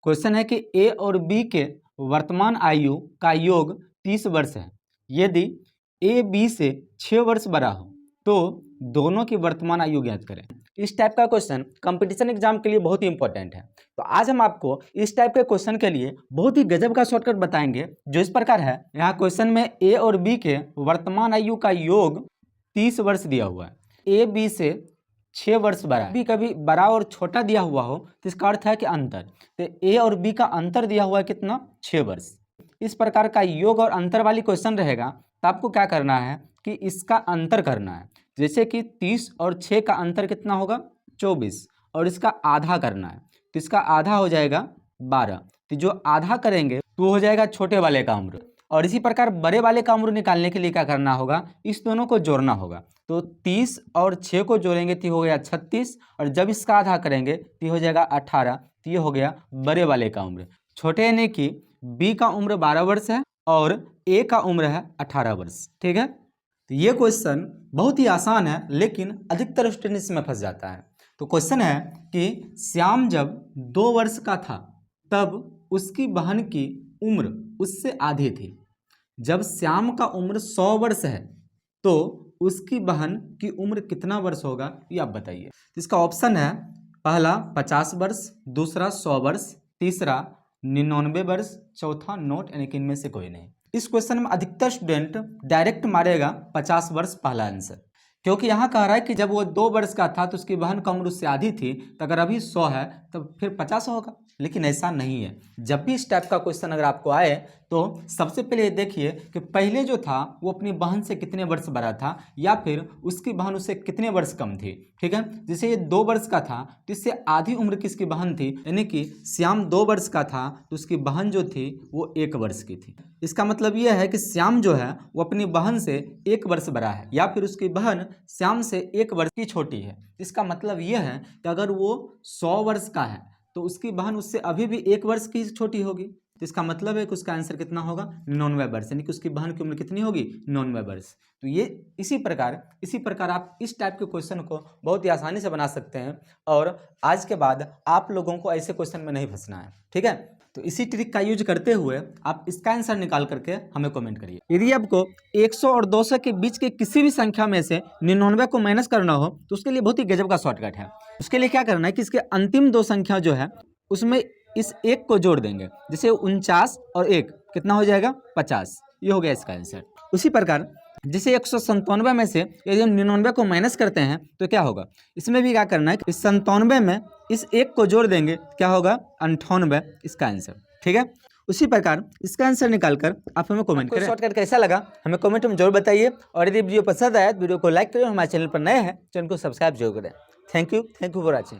Question है कि ए और बी के वर्तमान आयु का योग 30 वर्ष है। यदि ए बी से 6 वर्ष बड़ा हो तो दोनों की वर्तमान आयु ज्ञात करें। इस टाइप का क्वेश्चन कंपटीशन एग्जाम के लिए बहुत ही इंपॉर्टेंट है। तो आज हम आपको इस टाइप के क्वेश्चन के लिए बहुत ही गजब का शॉर्टकट बताएंगे, जो इस प्रकार है। यहाँ क्वेश्चन में ए और बी के वर्तमान आयु का योग 30 वर्ष दिया हुआ है। ए बी से 6 वर्ष बड़ा है। बी कभी बड़ा और छोटा दिया हुआ हो तो इसका अर्थ है कि अंतर। तो ए और बी का अंतर दिया हुआ है कितना? 6 वर्ष। इस प्रकार का योग और अंतर वाली क्वेश्चन रहेगा तो आपको क्या करना है कि इसका अंतर करना है। जैसे कि 30 और 6 का अंतर कितना होगा? 24, और इसका आधा करना है तो इसका आधा हो जाएगा 12। तो जो आधा करेंगे तो हो जाएगा छोटे वाले का उम्र। और इसी प्रकार बड़े वाले का उम्र निकालने के लिए क्या करना होगा? इस दोनों को जोड़ना होगा। तो 30 और 6 को जोड़ेंगे तो हो गया 36, और जब इसका आधा करेंगे तो हो जाएगा 18। तो ये हो गया बड़े वाले का उम्र। छोटे यानी कि बी का उम्र 12 वर्ष है और ए का उम्र है 18 वर्ष। ठीक है, तो ये क्वेश्चन बहुत ही आसान है, लेकिन अधिकतर स्टूडेंट इसमें फंस जाता है। तो क्वेश्चन है कि श्याम जब 2 वर्ष का था तब उसकी बहन की उम्र उससे आधी थी। जब श्याम का उम्र 100 वर्ष है तो उसकी बहन की उम्र कितना वर्ष होगा, ये आप बताइए। इसका ऑप्शन है पहला 50 वर्ष, दूसरा 100 वर्ष, तीसरा 99 वर्ष, चौथा नोट, यानी कि इनमें से कोई नहीं। इस क्वेश्चन में अधिकतर स्टूडेंट डायरेक्ट मारेगा 50 वर्ष पहला आंसर, क्योंकि यहाँ कह रहा है कि जब वो 2 वर्ष का था तो उसकी बहन का उम्र उससे आधी थी। तो अगर अभी 100 है तो फिर 50 होगा, लेकिन ऐसा नहीं है। जब भी इस टाइप का क्वेश्चन अगर आपको आए तो सबसे पहले देखिए कि पहले जो था वो अपनी बहन से कितने वर्ष बड़ा था, या फिर उसकी बहन उससे कितने वर्ष कम थी। ठीक है, जैसे ये 2 वर्ष का था तो इससे आधी उम्र किसकी बहन थी, यानी कि श्याम 2 वर्ष का था तो उसकी बहन जो थी वो 1 वर्ष की थी। इसका मतलब यह है कि श्याम जो है वो अपनी बहन से 1 वर्ष बड़ा है, या फिर उसकी बहन श्याम से 1 वर्ष की छोटी है। इसका मतलब यह है कि अगर वो 100 वर्ष का है तो उसकी बहन उससे अभी भी 1 वर्ष की छोटी होगी। तो इसका मतलब है कि उसका आंसर कितना होगा? 99 वर्ष, यानी कि उसकी बहन की उम्र कितनी होगी? 99 वर्ष। तो ये इसी प्रकार आप इस टाइप के क्वेश्चन को बहुत ही आसानी से बना सकते हैं, और आज के बाद आप लोगों को ऐसे क्वेश्चन में नहीं फंसना है। ठीक है, तो इसी ट्रिक का यूज करते हुए आप इसका आंसर निकाल करके हमें कमेंट करिए। यदि आपको 100 और 200 के बीच के किसी भी संख्या में से 99 को माइनस करना हो तो उसके लिए बहुत ही गजब का शॉर्टकट है। उसके लिए क्या करना है कि इसके अंतिम 2 संख्या जो है उसमें इस 1 को जोड़ देंगे। जैसे 49 और 1 कितना हो जाएगा? 50। ये हो गया इसका आंसर। उसी प्रकार जैसे 197 में से यदि हम 99 को माइनस करते हैं तो क्या होगा? इसमें भी क्या करना है कि इस 97 में इस 1 को जोड़ देंगे, क्या होगा? 98 इसका आंसर। ठीक है, उसी प्रकार इसका आंसर निकालकर आप हमें कमेंट करें। शॉर्टकट कैसा लगा हमें कमेंट में जरूर बताइए, और यदि वीडियो पसंद आया तो वीडियो को लाइक करें, हमारे चैनल पर नए हैं चैनल को सब्सक्राइब जरूर करें। Thank you for watching.